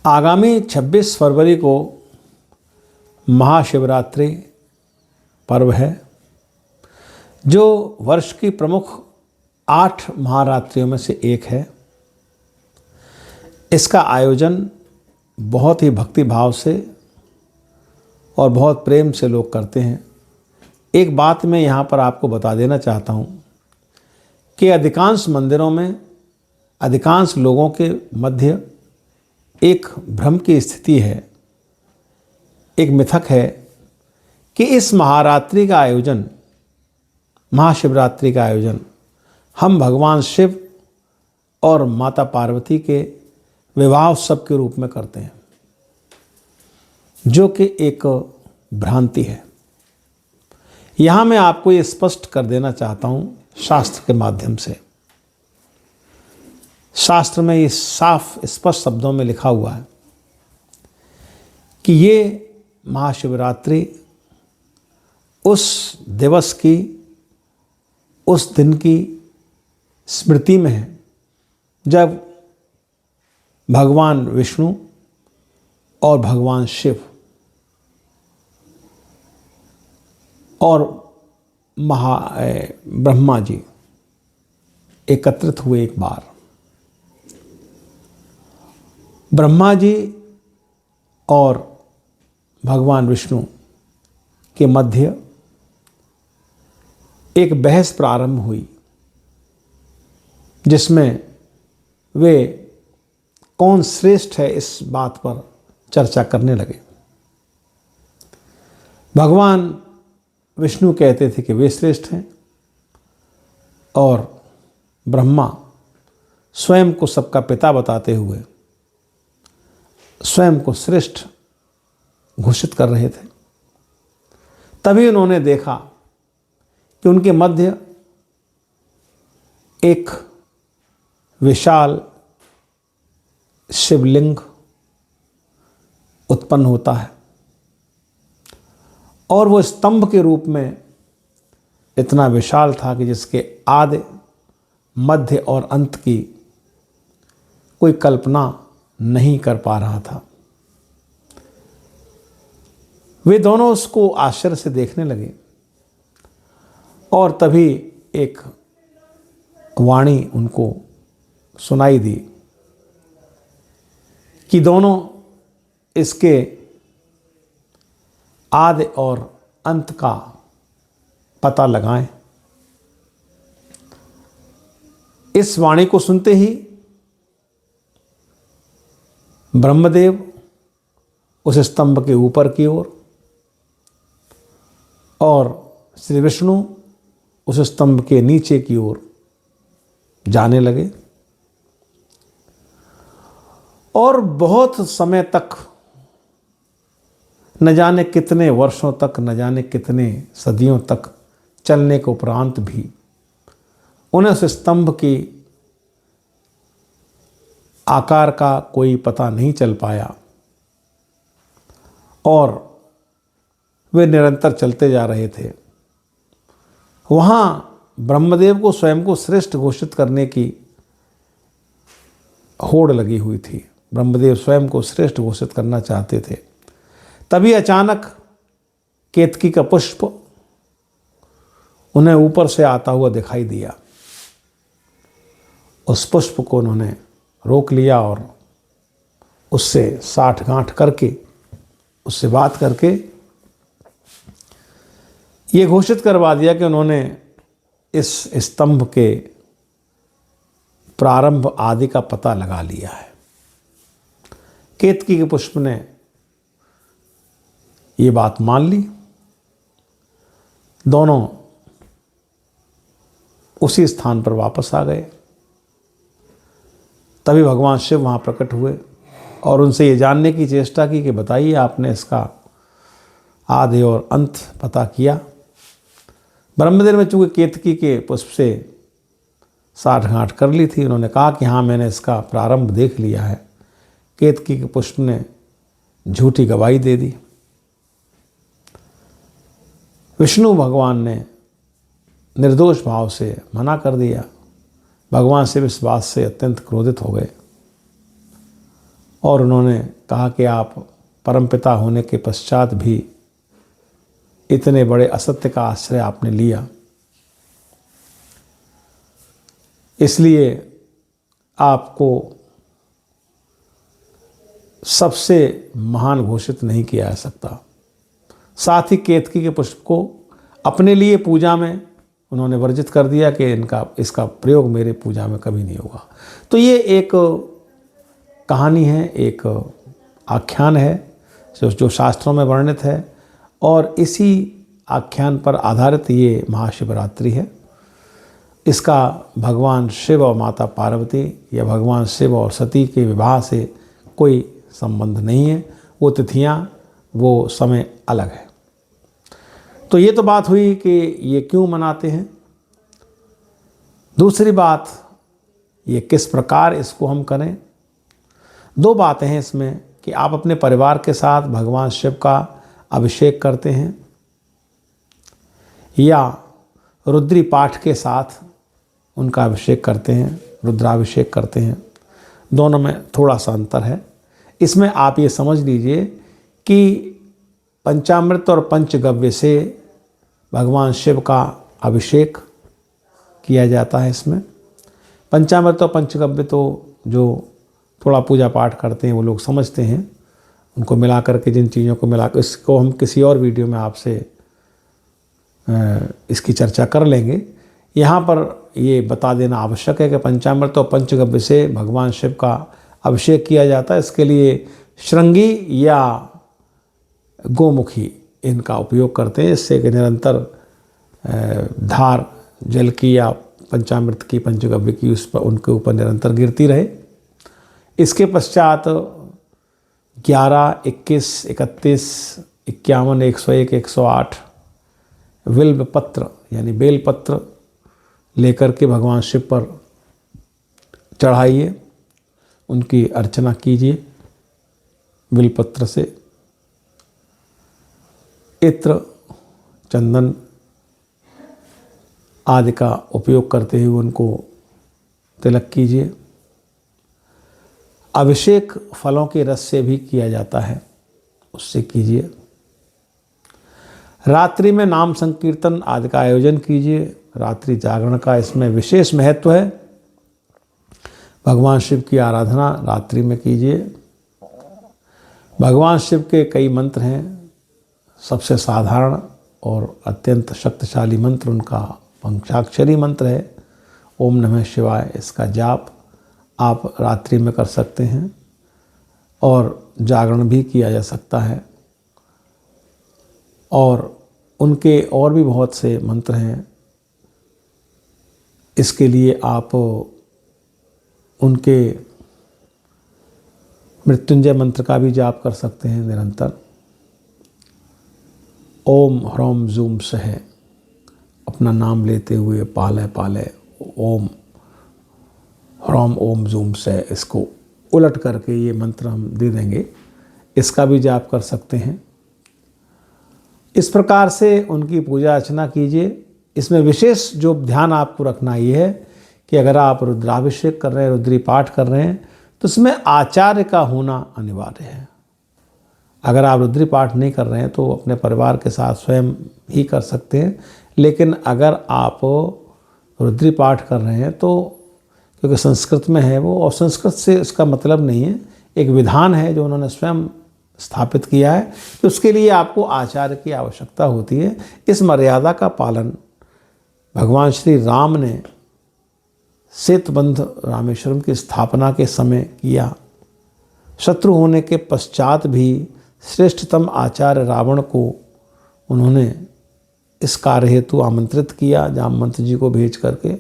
आगामी 26 फरवरी को महाशिवरात्रि पर्व है, जो वर्ष की प्रमुख 8 महारात्रियों में से एक है। इसका आयोजन बहुत ही भक्ति भाव से और बहुत प्रेम से लोग करते हैं। एक बात मैं यहाँ पर आपको बता देना चाहता हूँ कि अधिकांश मंदिरों में अधिकांश लोगों के मध्य एक भ्रम की स्थिति है, एक मिथक है कि इस महारात्रि का आयोजन, महाशिवरात्रि का आयोजन हम भगवान शिव और माता पार्वती के विवाह उत्सव के रूप में करते हैं, जो कि एक भ्रांति है। यहाँ मैं आपको ये स्पष्ट कर देना चाहता हूँ शास्त्र के माध्यम से। शास्त्र में ये साफ स्पष्ट शब्दों में लिखा हुआ है कि ये महाशिवरात्रि उस दिवस की, उस दिन की स्मृति में है जब भगवान विष्णु और भगवान शिव और ब्रह्मा जी एकत्रित हुए। एक बार ब्रह्मा जी और भगवान विष्णु के मध्य एक बहस प्रारंभ हुई, जिसमें वे कौन श्रेष्ठ है इस बात पर चर्चा करने लगे। भगवान विष्णु कहते थे कि वे श्रेष्ठ हैं और ब्रह्मा स्वयं को सबका पिता बताते हुए स्वयं को श्रेष्ठ घोषित कर रहे थे। तभी उन्होंने देखा कि उनके मध्य एक विशाल शिवलिंग उत्पन्न होता है और वो स्तंभ के रूप में इतना विशाल था कि जिसके आदि, मध्य और अंत की कोई कल्पना नहीं कर पा रहा था। वे दोनों उसको आश्चर्य से देखने लगे और तभी एक वाणी उनको सुनाई दी कि दोनों इसके आदि और अंत का पता लगाएं। इस वाणी को सुनते ही ब्रह्मदेव उस स्तंभ के ऊपर की ओर और श्री विष्णु उस स्तंभ के नीचे की ओर जाने लगे और बहुत समय तक, न जाने कितने वर्षों तक, न जाने कितने सदियों तक चलने के उपरांत भी उन्हें उस स्तंभ की आकार का कोई पता नहीं चल पाया और वे निरंतर चलते जा रहे थे। वहाँ ब्रह्मदेव को स्वयं को श्रेष्ठ घोषित करने की होड़ लगी हुई थी। ब्रह्मदेव स्वयं को श्रेष्ठ घोषित करना चाहते थे। तभी अचानक केतकी का पुष्प उन्हें ऊपर से आता हुआ दिखाई दिया। उस पुष्प को उन्होंने रोक लिया और उससे साठगांठ करके, उससे बात करके ये घोषित करवा दिया कि उन्होंने इस स्तंभ के प्रारंभ आदि का पता लगा लिया है। केतकी के पुष्प ने ये बात मान ली। दोनों उसी स्थान पर वापस आ गए। तभी भगवान शिव वहाँ प्रकट हुए और उनसे ये जानने की चेष्टा की कि बताइए, आपने इसका आदि और अंत पता किया। ब्रह्मदेव ने चूँकि केतकी के पुष्प से साठगांठ कर ली थी, उन्होंने कहा कि हाँ, मैंने इसका प्रारंभ देख लिया है। केतकी के पुष्प ने झूठी गवाही दे दी। विष्णु भगवान ने निर्दोष भाव से मना कर दिया। भगवान शिव इस बात से अत्यंत क्रोधित हो गए और उन्होंने कहा कि आप परमपिता होने के पश्चात भी इतने बड़े असत्य का आश्रय आपने लिया, इसलिए आपको सबसे महान घोषित नहीं किया जा सकता। साथ ही केतकी के पुष्प को अपने लिए पूजा में उन्होंने वर्जित कर दिया कि इसका प्रयोग मेरे पूजा में कभी नहीं होगा। तो ये एक कहानी है, एक आख्यान है जो शास्त्रों में वर्णित है, और इसी आख्यान पर आधारित ये महाशिवरात्रि है। इसका भगवान शिव और माता पार्वती या भगवान शिव और सती के विवाह से कोई संबंध नहीं है। वो तिथियां, वो समय अलग है। तो ये तो बात हुई कि ये क्यों मनाते हैं। दूसरी बात, ये किस प्रकार इसको हम करें। दो बातें हैं इसमें कि आप अपने परिवार के साथ भगवान शिव का अभिषेक करते हैं या रुद्री पाठ के साथ उनका अभिषेक करते हैं, रुद्राभिषेक करते हैं। दोनों में थोड़ा सा अंतर है। इसमें आप ये समझ लीजिए कि पंचामृत और पंचगव्य से भगवान शिव का अभिषेक किया जाता है। इसमें पंचामृत और पंचगव्य तो जो थोड़ा पूजा पाठ करते हैं वो लोग समझते हैं, उनको मिला करके, जिन चीज़ों को मिला कर, इसको हम किसी और वीडियो में आपसे इसकी चर्चा कर लेंगे। यहाँ पर ये बता देना आवश्यक है कि पंचामृत और पंचगव्य से भगवान शिव का अभिषेक किया जाता है। इसके लिए श्रृंगी या गोमुखी इनका उपयोग करते हैं, इससे कि निरंतर धार जल की या पंचामृत की, पंचगव्य की उस पर उनके ऊपर निरंतर गिरती रहे। इसके पश्चात 11, 21, 31, 51, 101, 108 विल्व पत्र यानी बेल पत्र लेकर के भगवान शिव पर चढ़ाइए, उनकी अर्चना कीजिए। बिल पत्र से इत्र, चंदन आदि का उपयोग करते हुए उनको तिलक कीजिए। अभिषेक फलों के रस से भी किया जाता है, उससे कीजिए। रात्रि में नाम संकीर्तन आदि का आयोजन कीजिए। रात्रि जागरण का इसमें विशेष महत्व है। भगवान शिव की आराधना रात्रि में कीजिए। भगवान शिव के कई मंत्र हैं। सबसे साधारण और अत्यंत शक्तिशाली मंत्र उनका पंचाक्षरी मंत्र है, ओम नमः शिवाय। इसका जाप आप रात्रि में कर सकते हैं और जागरण भी किया जा सकता है। और उनके और भी बहुत से मंत्र हैं। इसके लिए आप उनके मृत्युंजय मंत्र का भी जाप कर सकते हैं निरंतर। ओम ह्रौम जूम सह, अपना नाम लेते हुए पाले पाले ओम ह्रौम ओम जूम सह, इसको उलट करके ये मंत्र हम दे देंगे, इसका भी जाप कर सकते हैं। इस प्रकार से उनकी पूजा अर्चना कीजिए। इसमें विशेष जो ध्यान आपको रखना ये है कि अगर आप रुद्राभिषेक कर रहे हैं, रुद्री पाठ कर रहे हैं, तो इसमें आचार्य का होना अनिवार्य है। अगर आप रुद्री पाठ नहीं कर रहे हैं तो अपने परिवार के साथ स्वयं ही कर सकते हैं। लेकिन अगर आप रुद्री पाठ कर रहे हैं तो, क्योंकि संस्कृत में है वो, और संस्कृत से इसका मतलब नहीं है, एक विधान है जो उन्होंने स्वयं स्थापित किया है, तो उसके लिए आपको आचार्य की आवश्यकता होती है। इस मर्यादा का पालन भगवान श्री राम ने सेतुबंध रामेश्वरम की स्थापना के समय किया। शत्रु होने के पश्चात भी श्रेष्ठतम आचार्य रावण को उन्होंने इस कार्य हेतु आमंत्रित किया जामवंत जी को भेज करके,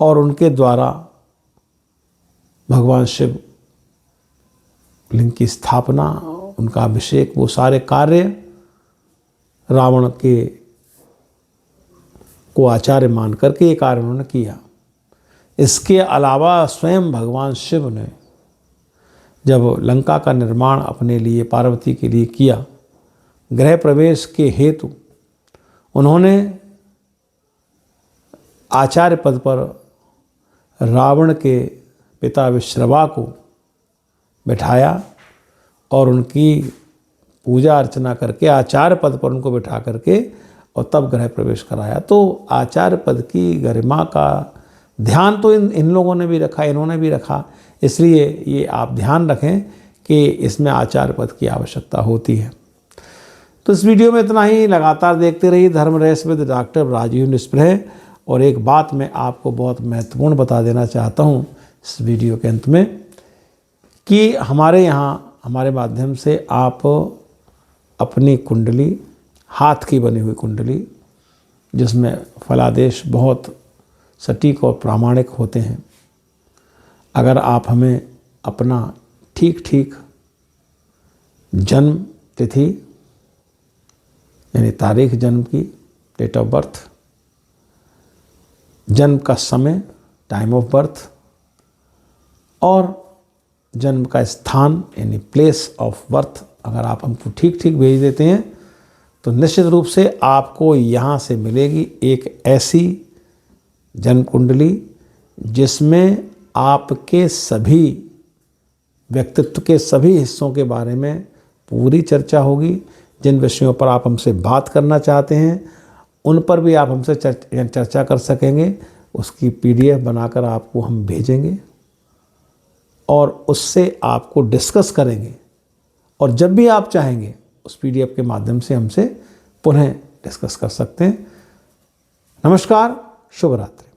और उनके द्वारा भगवान शिव लिंग की स्थापना, उनका अभिषेक, वो सारे कार्य रावण के को आचार्य मान करके ये कार्य उन्होंने किया। इसके अलावा स्वयं भगवान शिव ने जब लंका का निर्माण अपने लिए, पार्वती के लिए किया, गृह प्रवेश के हेतु उन्होंने आचार्य पद पर रावण के पिता विश्रवा को बिठाया और उनकी पूजा अर्चना करके आचार्य पद पर उनको बिठा करके और तब गृह प्रवेश कराया। तो आचार्य पद की गरिमा का ध्यान तो इन लोगों ने भी रखा, इन्होंने भी रखा, इसलिए ये आप ध्यान रखें कि इसमें आचार्य पद की आवश्यकता होती है। तो इस वीडियो में इतना ही। लगातार देखते रहिए धर्म रहस्य विद डॉक्टर राजीव निस्पृह। और एक बात मैं आपको बहुत महत्वपूर्ण बता देना चाहता हूँ इस वीडियो के अंत में कि हमारे यहाँ हमारे माध्यम से आप अपनी कुंडली, हाथ की बनी हुई कुंडली जिसमें फलादेश बहुत सटीक और प्रामाणिक होते हैं, अगर आप हमें अपना ठीक जन्म तिथि यानी तारीख जन्म की, डेट ऑफ बर्थ, जन्म का समय, टाइम ऑफ बर्थ, और जन्म का स्थान यानी प्लेस ऑफ बर्थ अगर आप हमको ठीक भेज देते हैं तो निश्चित रूप से आपको यहाँ से मिलेगी एक ऐसी जन्म कुंडली जिसमें आपके सभी व्यक्तित्व के सभी हिस्सों के बारे में पूरी चर्चा होगी। जिन विषयों पर आप हमसे बात करना चाहते हैं उन पर भी आप हमसे चर्चा कर सकेंगे। उसकी PDF बनाकर आपको हम भेजेंगे और उससे आपको डिस्कस करेंगे, और जब भी आप चाहेंगे उस PDF के माध्यम से हमसे पुनः डिस्कस कर सकते हैं। नमस्कार, शुभ रात्रि।